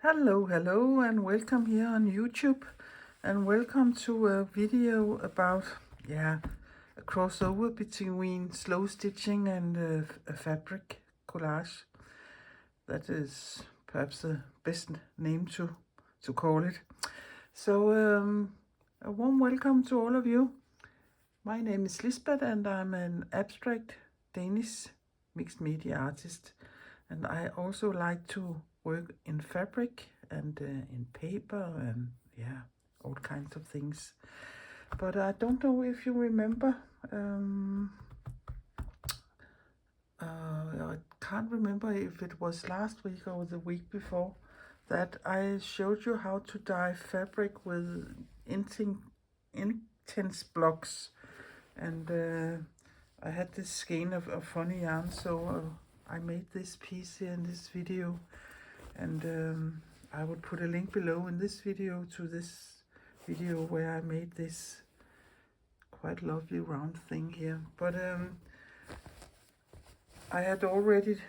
Hello, and welcome here on YouTube, and welcome to a video about, a crossover between slow stitching and a fabric collage. That is perhaps the best name to call it. So, a warm welcome to all of you. My name is Lisbeth, and I'm an abstract Danish mixed media artist, and I also like to work in fabric and in paper and all kinds of things. But I don't know if you remember, I can't remember if it was last week or the week before, that I showed you how to dye fabric with INKTENCE blocks. And I had this skein of funny yarn, so I made this piece here in this video, and I would put a link below in this video to this video where I made this quite lovely round thing here. But I had already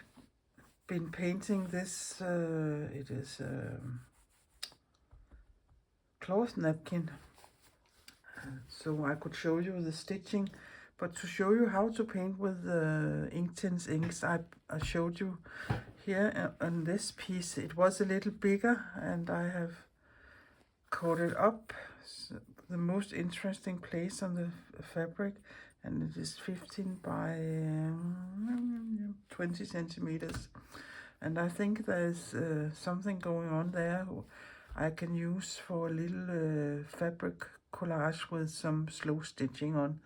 been painting this, it is a cloth napkin, so I could show you the stitching. But to show you how to paint with INKTENCE inks, I showed you here on this piece. It was a little bigger, and I have cut it up the most interesting place on the fabric, and it is 15 by 20 centimeters. And I think there's something going on there I can use for a little fabric collage with some slow stitching on.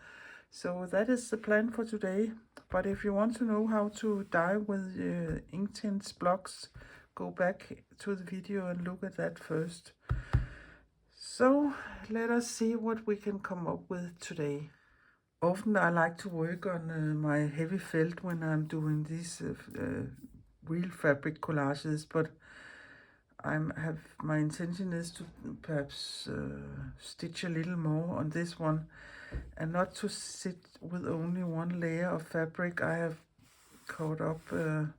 So that is the plan for today. But if you want to know how to dye with INKTENCE blocks, go back to the video and look at that first. So let us see what we can come up with today. Often I like to work on my heavy felt when I'm doing these real fabric collages, but my intention is to perhaps stitch a little more on this one, and not to sit with only one layer of fabric. I have cut up a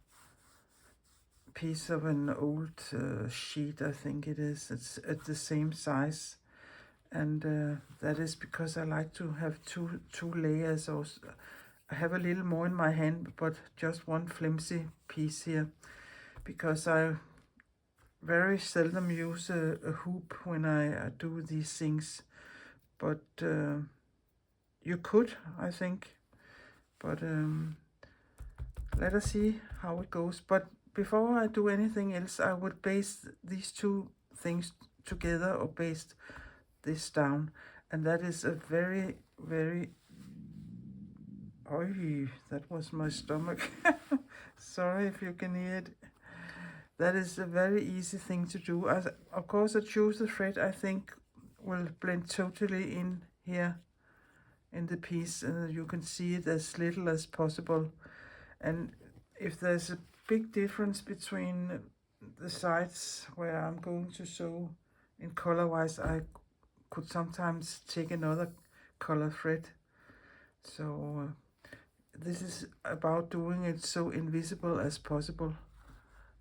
piece of an old sheet, I think it is. It's at the same size, and that is because I like to have two layers. Also, I have a little more in my hand, but just one flimsy piece here, because I very seldom use a hoop when I do these things. But you could, I think. But let us see how it goes. But before I do anything else, I would baste these two things together, or baste this down. And that is a very, very... Oy, that was my stomach. Sorry if you can hear it. That is a very easy thing to do. Of course, I choose the thread I think will blend totally in here in the piece, and you can see it as little as possible. And if there's a big difference between the sides where I'm going to sew in color-wise, I could sometimes take another color thread. So this is about doing it so invisible as possible.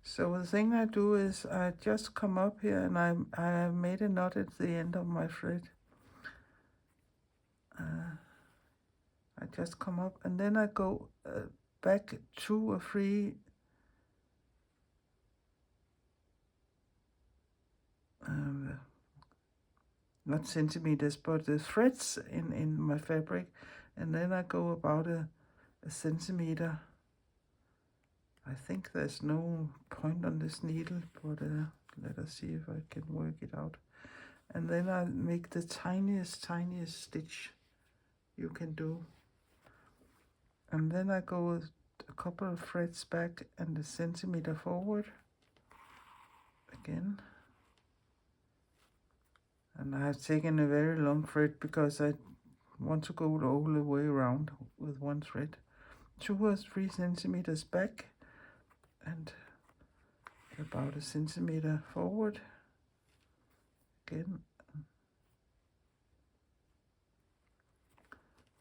So the thing I do is I just come up here, and I made a knot at the end of my thread. I just come up, and then I go back 2 or 3 not centimeters, but the threads in my fabric, and then I go about a centimeter. I think there's no point on this needle, but let us see if I can work it out. And then I make the tiniest stitch you can do. And then I go a couple of threads back and a centimeter forward again. And I have taken a very long thread because I want to go all the way around with one thread. 2 or 3 centimeters back and about a centimeter forward again.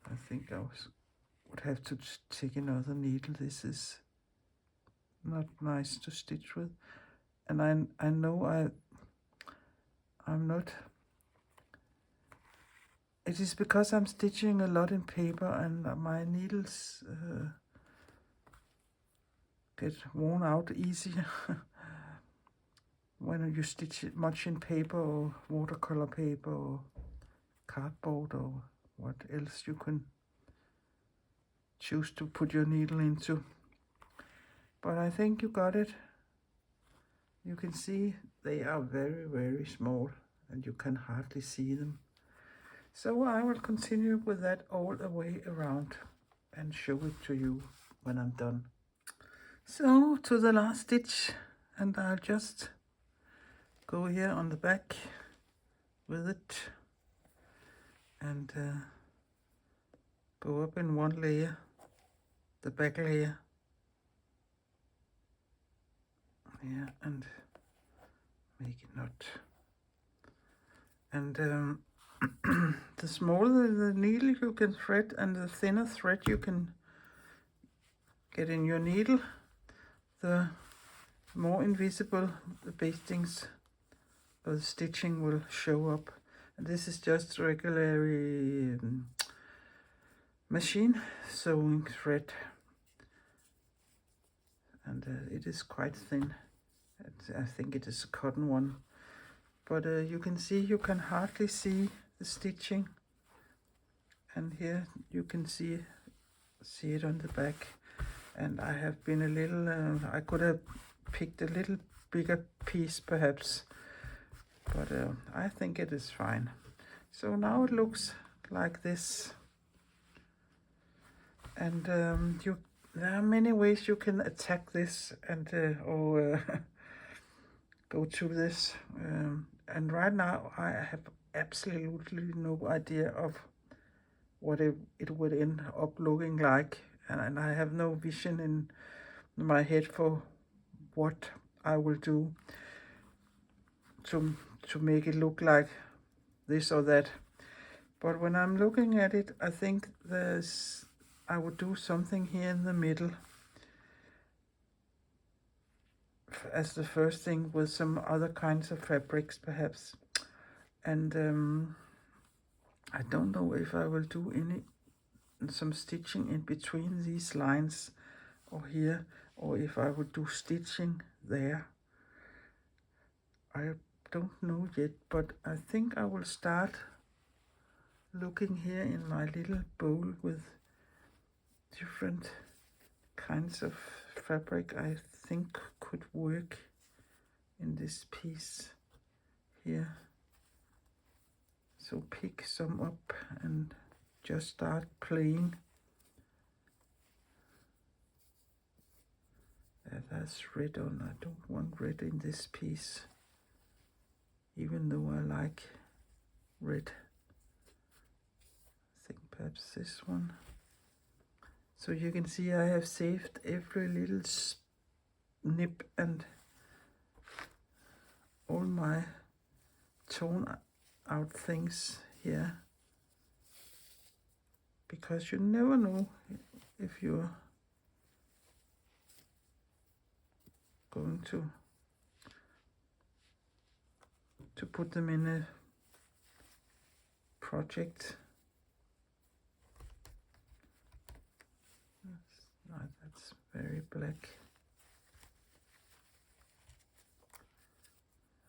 I think I would have to take another needle. This is not nice to stitch with. and I know I'm not. It is because I'm stitching a lot in paper, and my needles get worn out easier when you stitch it much in paper or watercolor paper or cardboard or what else you can choose to put your needle into. But I think you got it. You can see they are very, very small and you can hardly see them. So I will continue with that all the way around and show it to you when I'm done. So to the last stitch, and I'll just go here on the back with it and go up in one layer, the back layer. Yeah, and make it not. And the smaller the needle you can thread and the thinner thread you can get in your needle, the more invisible the bastings or the stitching will show up. And this is just regular machine sewing thread, and it is quite thin. I think it is a cotton one, but you can see you can hardly see the stitching, and here you can see it on the back. And I have been a little I could have picked a little bigger piece perhaps, but I think it is fine. So now it looks like this, and there are many ways you can attack this and or go to this, and right now I have absolutely no idea of what it would end up looking like, and I have no vision in my head for what I will do to make it look like this or that. But when I'm looking at it, I think I would do something here in the middle as the first thing, with some other kinds of fabrics perhaps. And I don't know if I will do some stitching in between these lines or here, or if I would do stitching there. I don't know yet, but I think I will start looking here in my little bowl with different kinds of fabric I think could work in this piece here. So pick some up and just start playing. That's red on. I don't want red in this piece, even though I like red. I think perhaps this one. So you can see I have saved every little snip and all my torn out things here, because you never know if you're going to put them in a project. That's very black.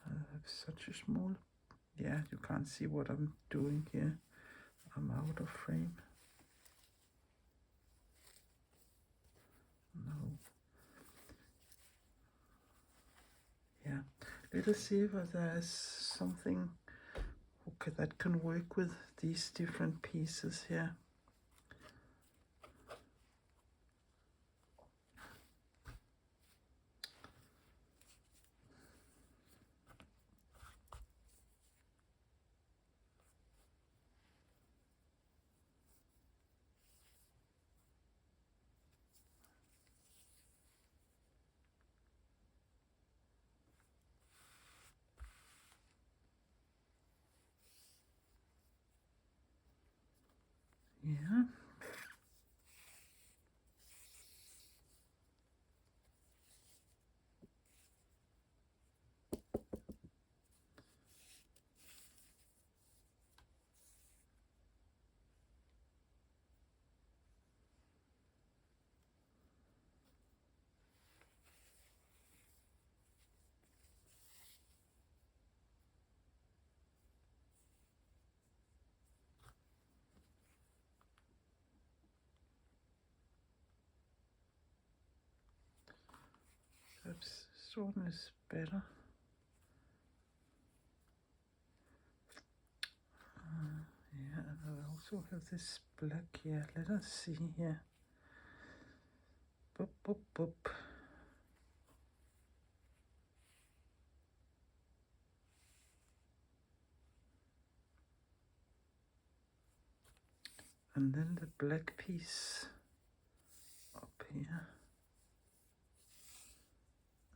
I have such a small, yeah, you can't see what I'm doing here. I'm out of frame. No. Yeah, let us see if there's something that can work with these different pieces here. Yeah. This one is better. Yeah, and I also have this black here. Let us see here. Boop, boop, boop. And then the black piece up here.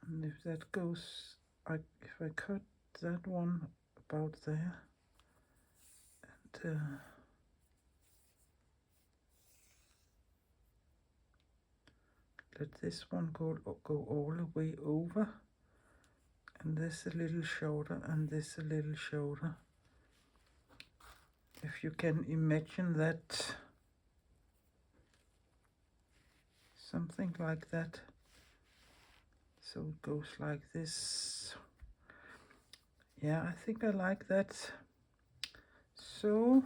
And if that goes, if I cut that one about there, and let this one go all the way over, and this a little shorter, and this a little shorter. If you can imagine that, something like that. So it goes like this. Yeah, I think I like that. So,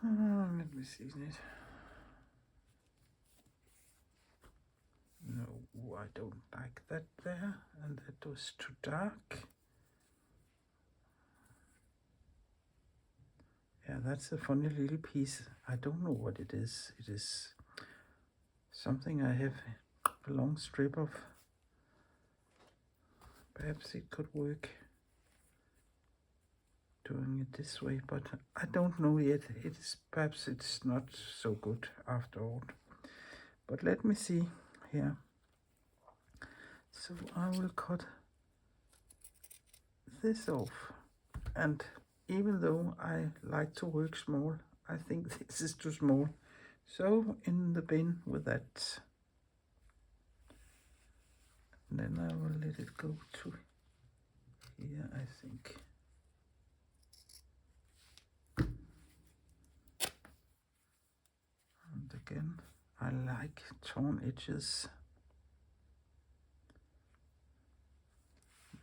let me see it. No, I don't like that there, and that was too dark. Yeah, that's a funny little piece. I don't know what it is. It is something I have a long strip of. Perhaps it could work doing it this way, but I don't know yet. Perhaps it's not so good after all. But let me see here. So I will cut this off, and even though I like to work small, I think this is too small. So in the bin with that. And then I will let it go to here, I think. And again, I like torn edges.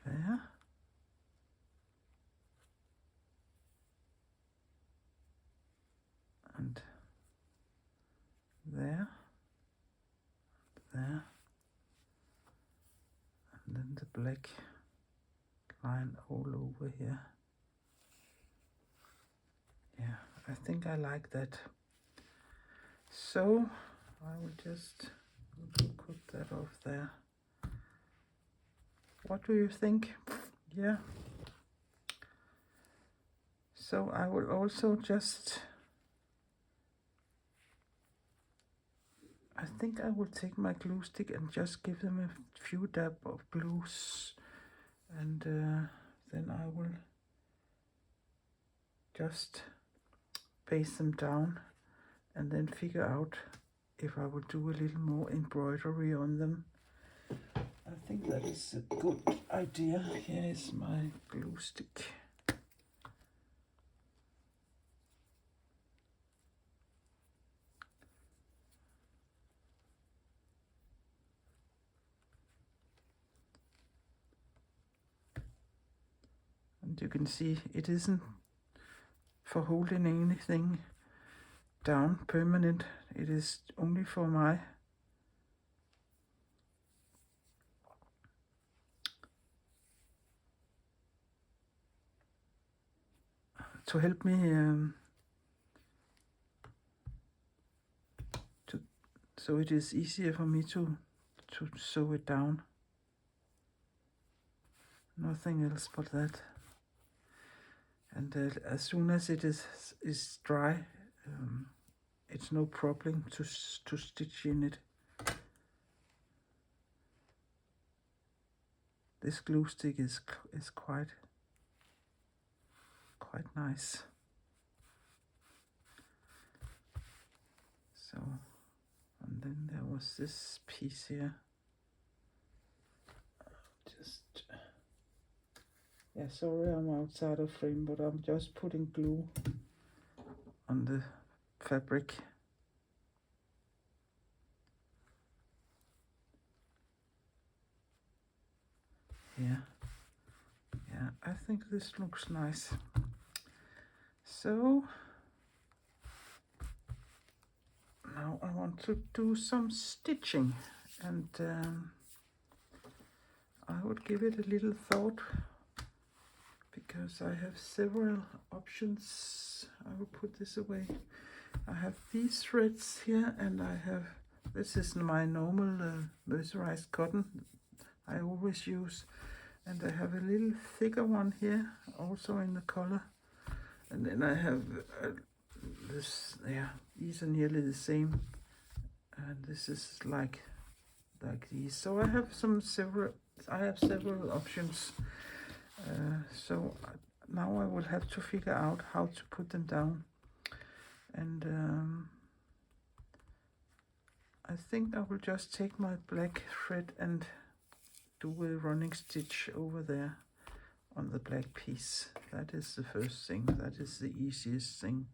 There. And there. There. And then the black line all over here. Yeah, I think I like that. So I will just cut that off there. What do you think? Yeah. So I will also just, I think I will take my glue stick and just give them a few dab of glues, and then I will just paste them down and then figure out if I will do a little more embroidery on them. I think that is a good idea. Here is my glue stick. And you can see it isn't for holding anything down permanent. It is only for my to help me so it is easier for me to sew it down. Nothing else but that. And as soon as it is dry, it's no problem to stitch in it. This glue stick is quite nice. So, and then there was this piece here. Just, yeah, sorry I'm outside of frame, but I'm just putting glue on the fabric. Yeah, I think this looks nice. So now I want to do some stitching, and I would give it a little thought because I have several options. I will put this away. I have these threads here, and I have, this is my normal mercerized cotton I always use, and I have a little thicker one here, also in the color, and then I have this, yeah, these are nearly the same, and this is like these. So I have several options. So now I will have to figure out how to put them down, and I think I will just take my black thread and do a running stitch over there on the black piece. That is the first thing. That is the easiest thing.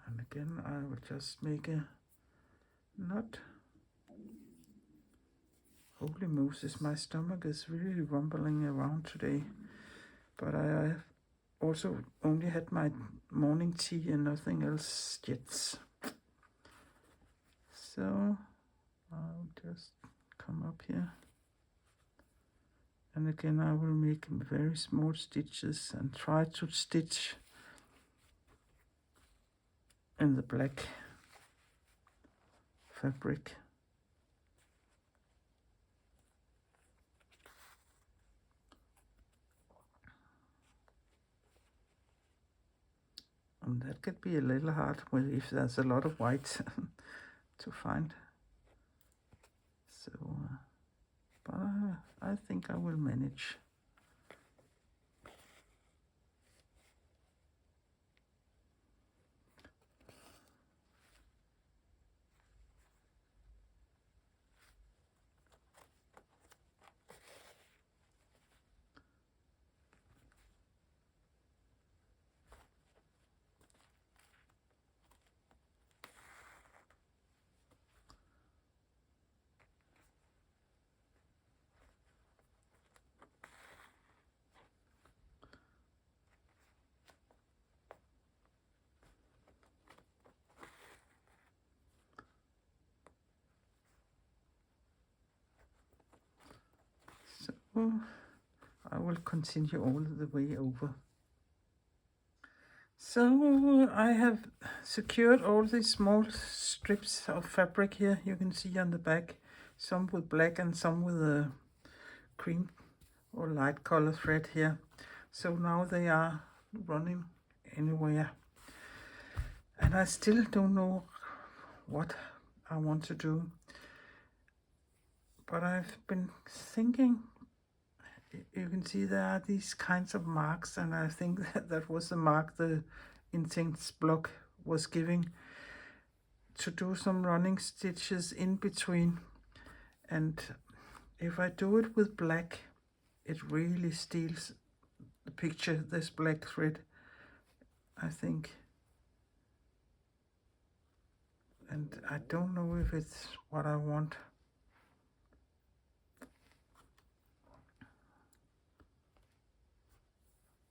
And again, I will just make a knot. Holy Moses, my stomach is really rumbling around today. But I have also only had my morning tea and nothing else yet. So I'll just come up here. And again, I will make very small stitches and try to stitch in the black fabric. And that could be a little hard if there's a lot of white to find. So, but I think I will manage. So I will continue all the way over. So I have secured all these small strips of fabric here. You can see on the back, some with black and some with a cream or light color thread here. So now they are running anywhere. And I still don't know what I want to do. But I've been thinking, you can see there are these kinds of marks, and I think that was the mark the INKTENCE block was giving, to do some running stitches in between. And if I do it with black, it really steals the picture, this black thread, I think. And I don't know if it's what I want.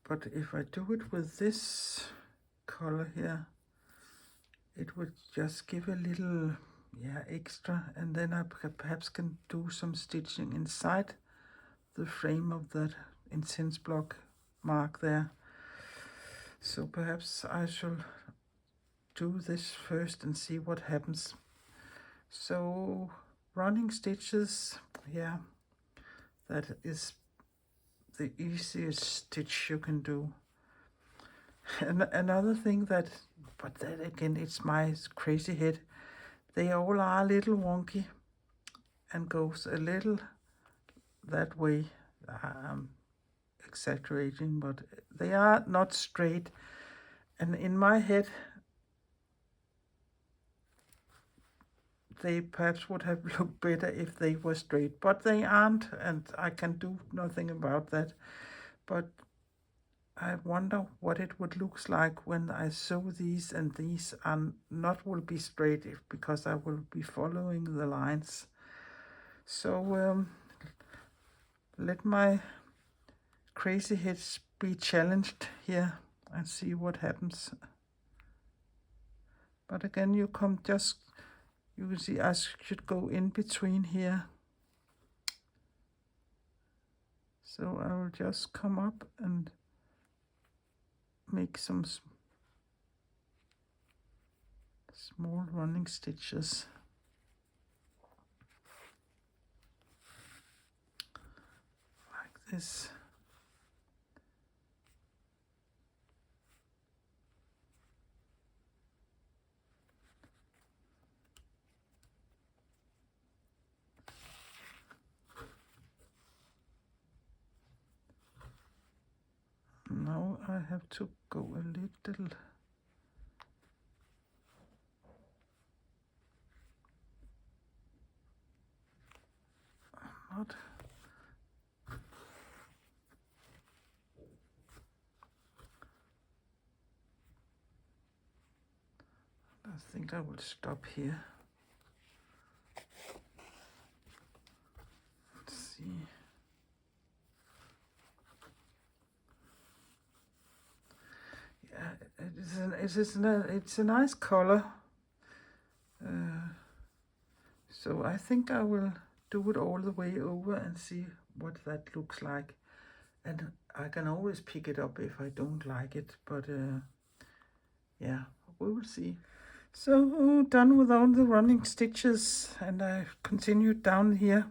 But if I do it with this color here, it would just give a little, yeah, extra, and then I perhaps can do some stitching inside the frame of that INKTENCE block mark there. So perhaps I shall do this first and see what happens. So running stitches, yeah, that is the easiest stitch you can do. And another thing that, but that again, it's my crazy head, they all are a little wonky and goes a little that way. I'm exaggerating, but they are not straight. And in my head, they perhaps would have looked better if they were straight, but they aren't, and I can do nothing about that. But I wonder what it would look like when I sew these, and these are not will be straight because I will be following the lines. So let my crazy heads be challenged here and see what happens. But again, you can see I should go in between here. So I will just come up and make some small running stitches. Like this. Now I have to go a little not. I think I will stop here. Let's see. Yeah, it's a nice color. So I think I will do it all the way over and see what that looks like. And I can always pick it up if I don't like it, but yeah, we will see. So done with all the running stitches, and I continued down here,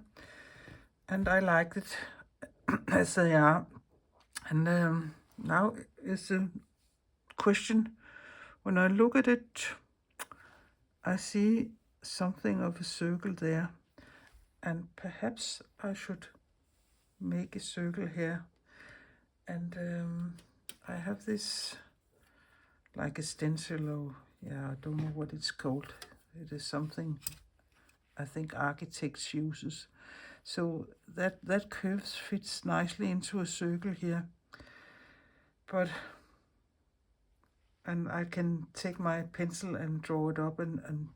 and I like it as they are. And now is a question. When I look at it, I see something of a circle there, and perhaps I should make a circle here. And I have this like a stencil, or yeah, I don't know what it's called. It is something I think architects uses. So that curve fits nicely into a circle here. And I can take my pencil and draw it up and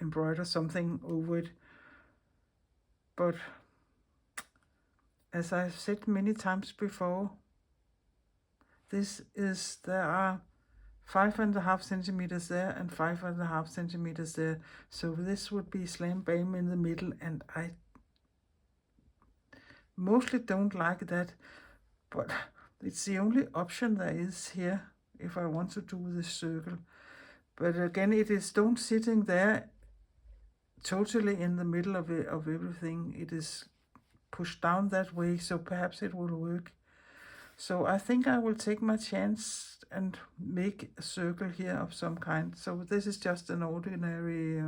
embroider something over it. But as I've said many times before, there are 5.5 centimeters there and 5.5 centimeters there. So this would be slam bam in the middle, and I mostly don't like that, but it's the only option there is here if I want to do this circle. But again, it is stone sitting there totally in the middle of everything. It is pushed down that way, so perhaps it will work. So I think I will take my chance and make a circle here of some kind. So this is just an ordinary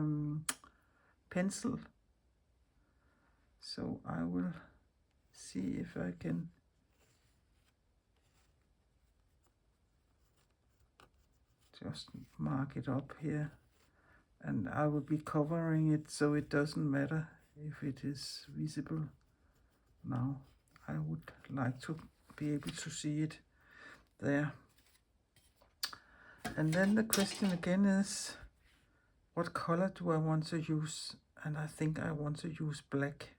pencil. So I will see if I can just mark it up here. And I will be covering it so it doesn't matter if it is visible now. I would like to be able to see it there. And then the question again is, what color do I want to use? And I think I want to use black.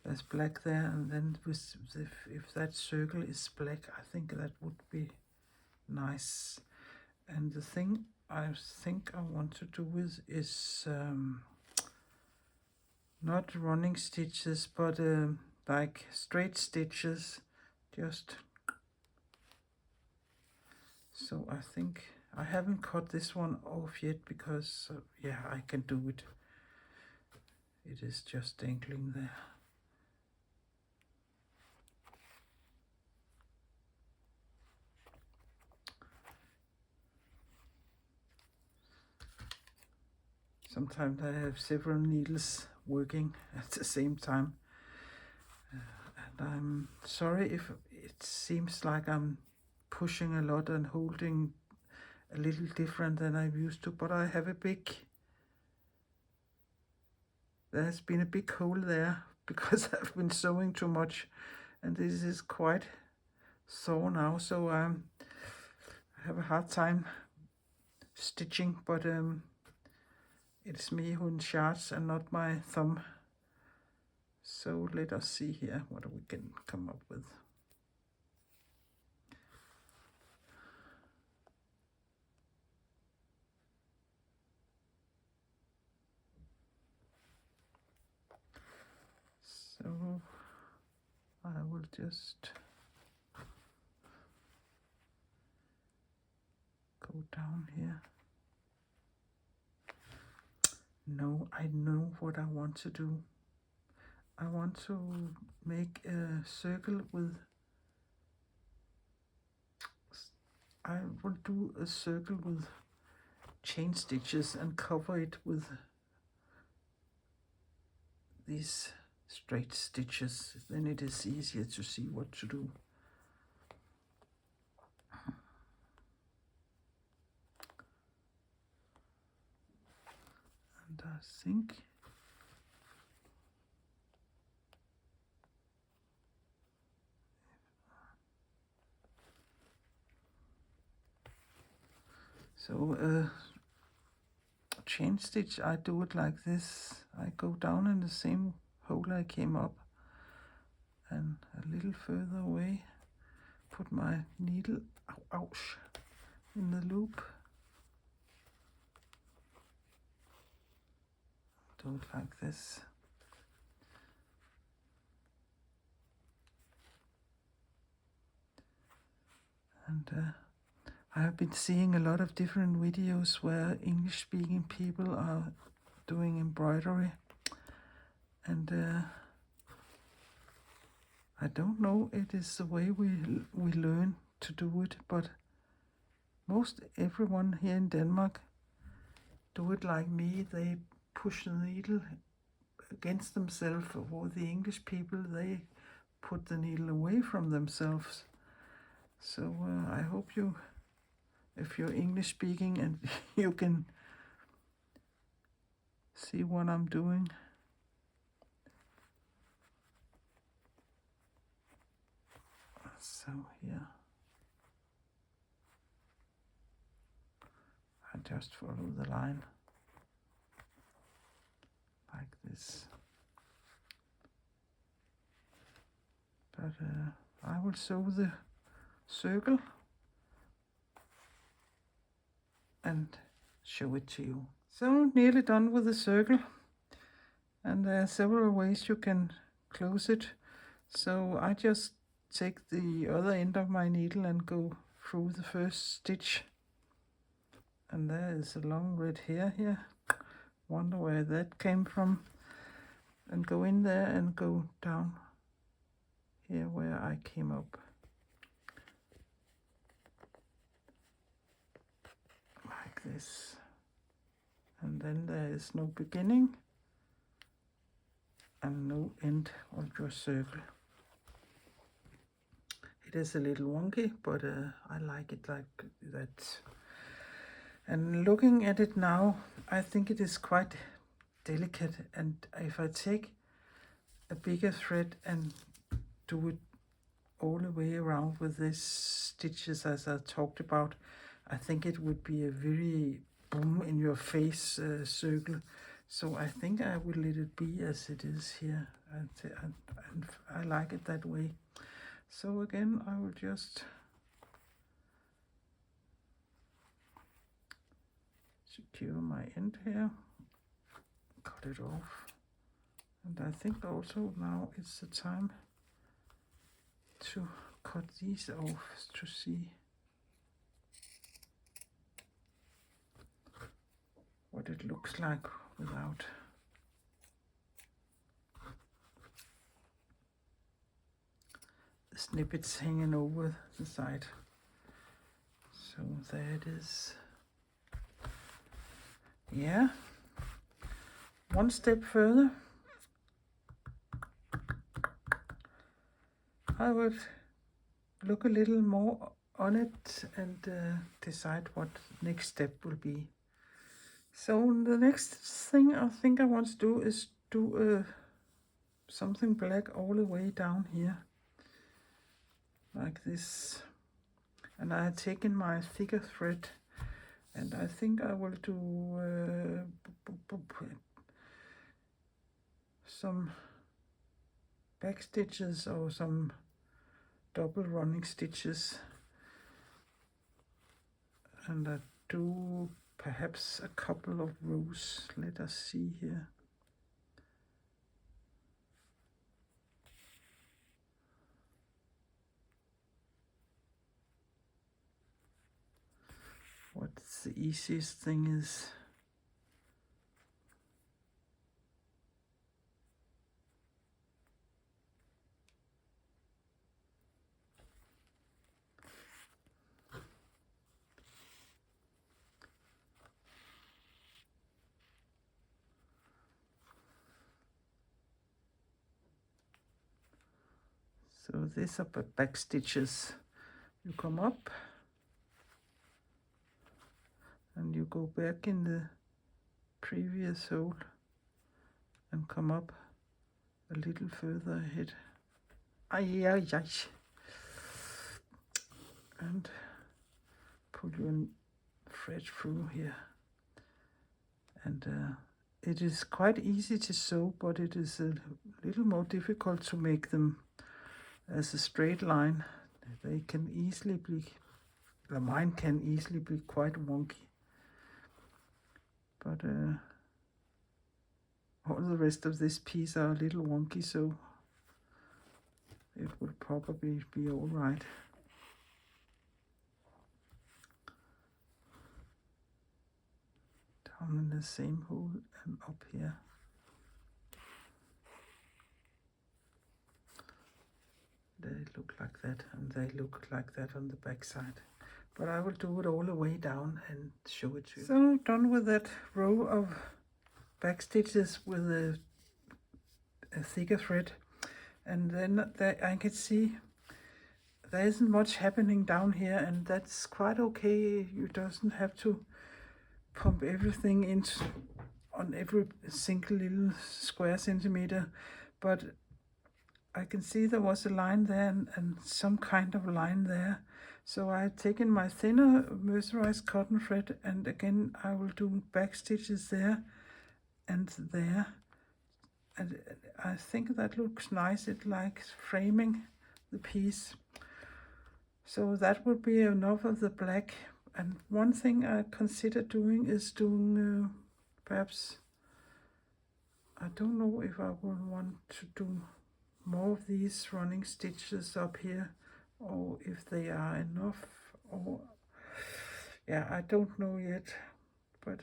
There's black there, and then if that circle is black, I think that would be nice. And the thing I think I want to do with is not running stitches, but like straight stitches, just. So I think I haven't cut this one off yet because yeah, I can do it. It is just dangling there. Sometimes I have several needles working at the same time. And I'm sorry if it seems like I'm pushing a lot and holding a little different than I'm used to, but I have there has been a big hole there because I've been sewing too much, and this is quite sore now, so I have a hard time stitching, but it's me who in charge and not my thumb. So let us see here what we can come up with. just go down here. No, I know what I want to do. I want to make a circle with, I will do a circle with chain stitches and cover it with these straight stitches. Then it is easier to see what to do. And I think so chain stitch, I do it like this. I go down in the same hole I came up and a little further away, put my needle, ouch, in the loop. Do it like this. And I have been seeing a lot of different videos where English-speaking people are doing embroidery, and I don't know, it is the way we learn to do it, but most everyone here in Denmark do it like me. They push the needle against themselves, or the English people, they put the needle away from themselves. So I hope you, if you're English speaking, and you can see what I'm doing. So here, I just follow the line like this. But I will sew the circle and show it to you. So nearly done with the circle, and there are several ways you can close it. So I just take the other end of my needle and go through the first stitch, and there is a long red hair here. Wonder where that came from. And go in there and go down here where I came up. Like this. And then there is no beginning and no end of your circle. It is a little wonky, but I like it like that. And looking at it now, I think it is quite delicate, and if I take a bigger thread and do it all the way around with these stitches as I talked about, I think it would be a very boom in your face circle. So I think I will let it be as it is here. I like it that way. So again, I will just secure my end here, cut it off, and I think also now it's the time to cut these off to see what it looks like without. The snippets hanging over the side. So there it is. Yeah, one step further, I would look a little more on it and decide what next step will be. So the next thing I think I want to do is do something black all the way down here, like this. And I have taken my thicker thread, and I think I will do some back stitches or some double running stitches, and I do perhaps a couple of rows. Let us see here. what's the easiest thing is. So these are back stitches. You come up and you go back in the previous hole and come up a little further ahead. Ay, ay, ay. And pull your thread through here. And it is quite easy to sew, but it is a little more difficult to make them as a straight line. They can easily be, mine can easily be quite wonky. But all the rest of this piece are a little wonky, so it would probably be all right. Down in the same hole and up here. They look like that, and they look like that on the back side. But I will do it all the way down and show it to you. So done with that row of back stitches with a thicker thread. And then I can see there isn't much happening down here, and that's quite okay. You doesn't have to pump everything into on every single little square centimeter, but I can see there was a line there and some kind of line there. So I have taken my thinner mercerized cotton thread, and again I will do back stitches there and there. And I think that looks nice. It likes framing the piece. So that would be enough of the black. And one thing I consider doing is doing perhaps, I don't know if I would want to do more of these running stitches up here, or if they are enough, or yeah, I don't know yet, but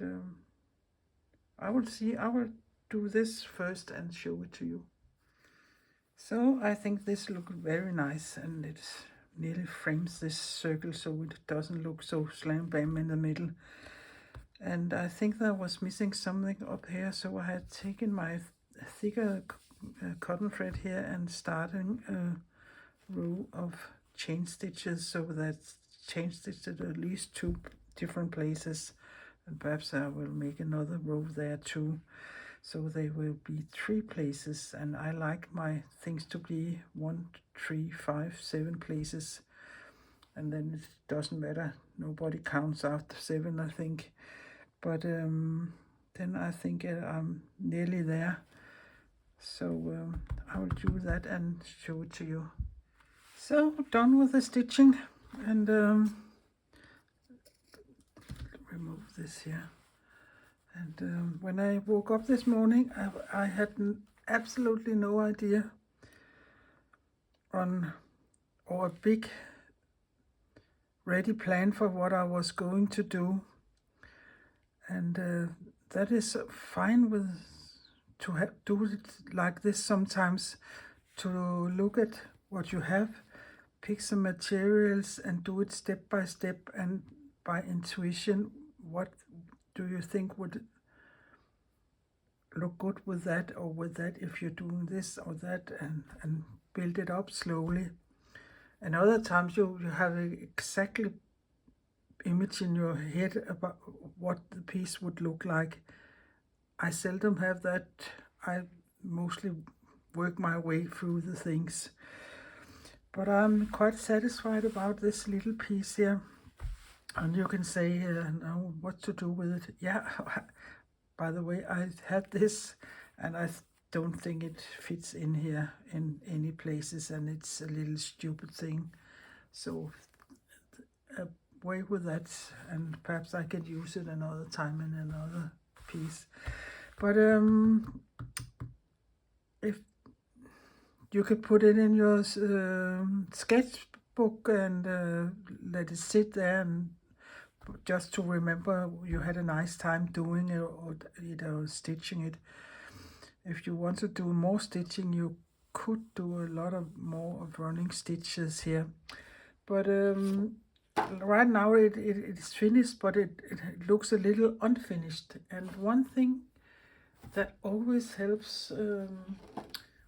I will see. I will do this first and show it to you. So I think this looks very nice, and it nearly frames this circle so it doesn't look so slam bam in the middle. And I think there was missing something up here, so I had taken my thicker cotton thread here and starting a row of chain stitches, so that's chain stitched at least 2 different places, and perhaps I will make another row there too, so they will be 3 places. And I like my things to be 1, 3, 5, 7 places, and then it doesn't matter, nobody counts after 7, I think. But then I think I'm nearly there. So I will do that and show it to you. So done with the stitching, and remove this here. And when I woke up this morning, I had absolutely no idea or a big ready plan for what I was going to do. And that is fine with to do it like this sometimes, to look at what you have, pick some materials and do it step by step and by intuition. What do you think would look good with that or with that, if you're doing this or that, and build it up slowly. And other times you have an exactly image in your head about what the piece would look like. I seldom have that. I mostly work my way through the things. But I'm quite satisfied about this little piece here. And you can say, now what to do with it. Yeah, by the way, I had this, and I don't think it fits in here in any places, and it's a little stupid thing. So away with that, and perhaps I could use it another time in another piece. But if you could put it in your sketchbook and let it sit there and just to remember you had a nice time doing it, or stitching it. If you want to do more stitching, you could do a lot of more of running stitches here, but right now it is finished, but it looks a little unfinished. And one thing that always helps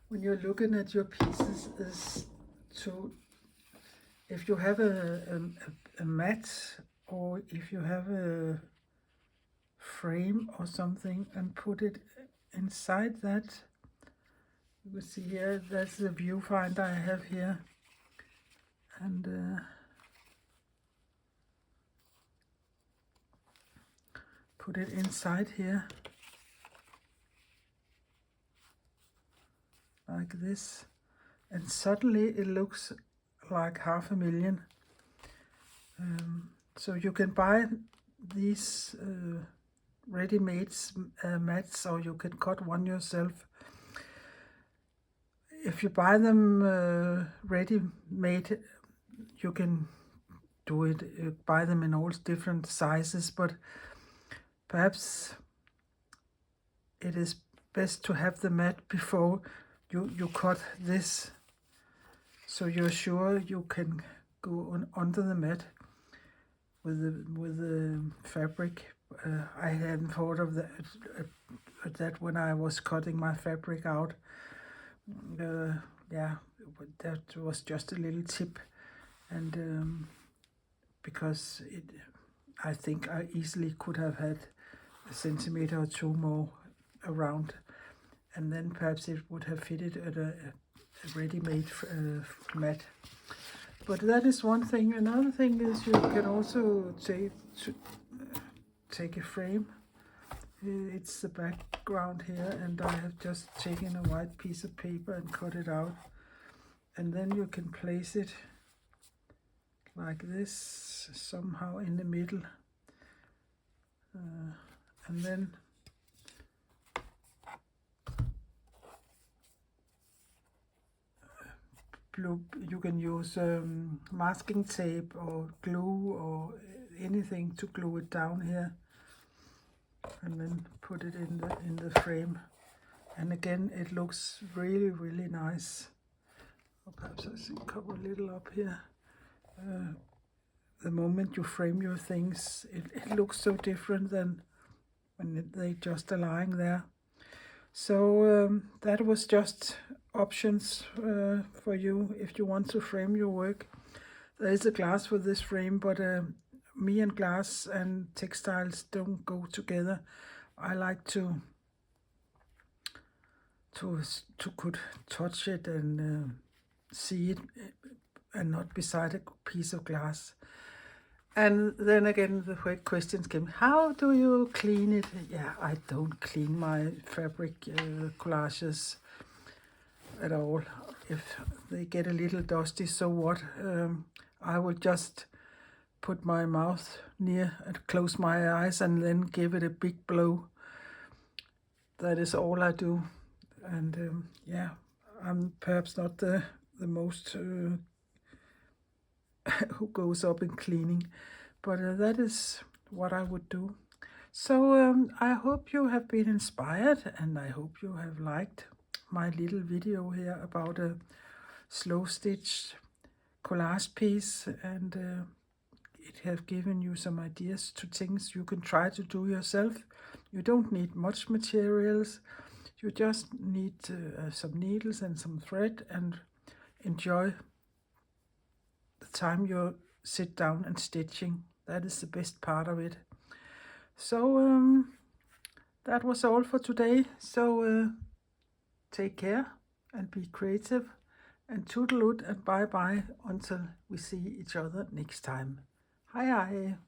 when you're looking at your pieces is to, if you have a mat, or if you have a frame or something, and put it inside that. You can see here, that's the viewfinder I have here, and put it inside here like this, and suddenly it looks like 500,000. So you can buy these ready-made mats, or you can cut one yourself. If you buy them ready-made, you can do it, buy them in all different sizes, but perhaps it is best to have the mat before you cut this, so you're sure you can go under the mat with the fabric. I hadn't thought of that when I was cutting my fabric out. Yeah, that was just a little tip, and because I think I easily could have had a centimeter or two more around, and then perhaps it would have fitted at a ready-made mat. But that is one thing. Another thing is you can also take a frame. It's the background here, and I have just taken a white piece of paper and cut it out, and then you can place it like this, somehow in the middle, and then you can use masking tape or glue or anything to glue it down here, and then put it in the frame. And again, it looks really, really nice. Or perhaps I should cover a little up here. The moment you frame your things, it looks so different than when they just are lying there. So that was just options for you if you want to frame your work. There is a glass for this frame, but me and glass and textiles don't go together. I like to could touch it and see it, and not beside a piece of glass. And then again, the questions came, how do you clean it? Yeah, I don't clean my fabric collages at all. If they get a little dusty, so what? I will just put my mouth near and close my eyes and then give it a big blow. That is all I do. And yeah, I'm perhaps not the most who goes up in cleaning, but that is what I would do. So I hope you have been inspired, and I hope you have liked my little video here about a slow stitch collage piece, and it have given you some ideas to things you can try to do yourself. You don't need much materials. You just need some needles and some thread, and enjoy the time you sit down and stitching. That is the best part of it. So that was all for today. So take care and be creative, and toodle-oot and bye-bye until we see each other next time. Hej hej.